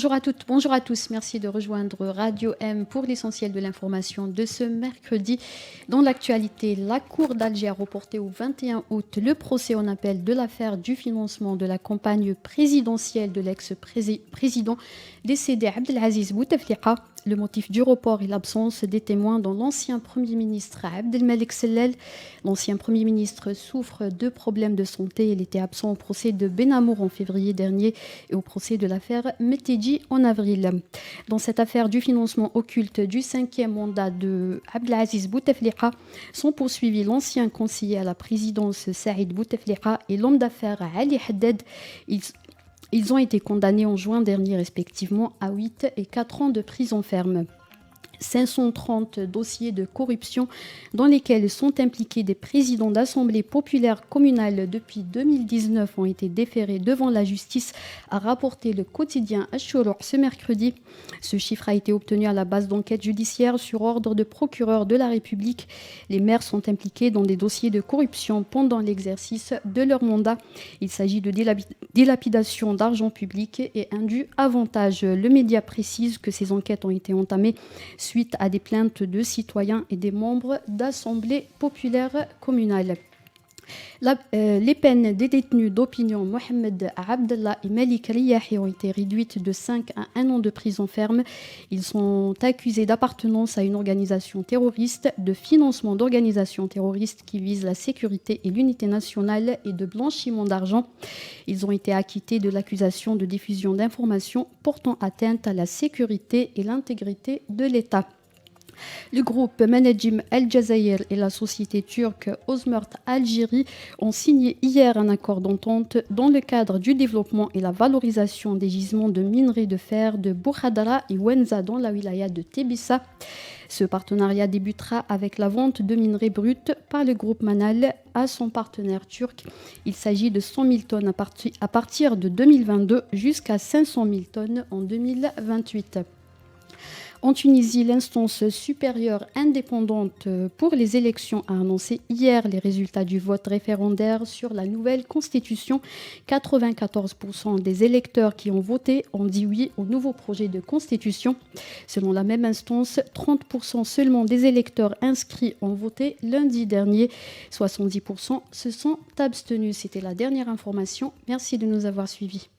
Bonjour à toutes, bonjour à tous. Merci de rejoindre Radio M pour l'essentiel de l'information de ce mercredi. Dans l'actualité, la Cour d'Alger a reporté au 21 août le procès en appel de l'affaire du financement de la campagne présidentielle de l'ex-président décédé Abdelaziz Bouteflika. Le motif du report est l'absence des témoins dont l'ancien Premier ministre Abdelmalek Sellel. L'ancien Premier ministre souffre de problèmes de santé. Il était absent au procès de Benamour en février dernier et au procès de l'affaire Metedji en avril. Dans cette affaire du financement occulte du cinquième mandat de Abdelaziz Bouteflika, sont poursuivis l'ancien conseiller à la présidence Saïd Bouteflika et l'homme d'affaires Ali Haddad. Ils ont été condamnés en juin dernier respectivement à 8 et 4 ans de prison ferme. 530 dossiers de corruption dans lesquels sont impliqués des présidents d'assemblées populaires communales depuis 2019 ont été déférés devant la justice, a rapporté le quotidien Ash-Shorouk ce mercredi. Ce chiffre a été obtenu à la base d'enquête judiciaire sur ordre de procureur de la République. Les maires sont impliqués dans des dossiers de corruption pendant l'exercice de leur mandat. Il s'agit de dilapidation d'argent public et indu avantage. Le média précise que ces enquêtes ont été entamées suite à des plaintes de citoyens et des membres d'assemblées populaires communales. Les peines des détenus d'opinion Mohamed Abdallah et Malik Riyahi ont été réduites de 5 à 1 an de prison ferme. Ils sont accusés d'appartenance à une organisation terroriste, de financement d'organisations terroristes qui visent la sécurité et l'unité nationale et de blanchiment d'argent. Ils ont été acquittés de l'accusation de diffusion d'informations portant atteinte à la sécurité et l'intégrité de l'État. Le groupe Managim El Jazair et la société turque Ozmert Algérie ont signé hier un accord d'entente dans le cadre du développement et la valorisation des gisements de minerais de fer de Boukhadara et Wenza dans la wilaya de Tébissa. Ce partenariat débutera avec la vente de minerais bruts par le groupe Manal à son partenaire turc. Il s'agit de 100 000 tonnes à partir de 2022 jusqu'à 500 000 tonnes en 2028. En Tunisie, l'instance supérieure indépendante pour les élections a annoncé hier les résultats du vote référendaire sur la nouvelle constitution. 94% des électeurs qui ont voté ont dit oui au nouveau projet de constitution. Selon la même instance, 30% seulement des électeurs inscrits ont voté lundi dernier. 70% se sont abstenus. C'était la dernière information. Merci de nous avoir suivis.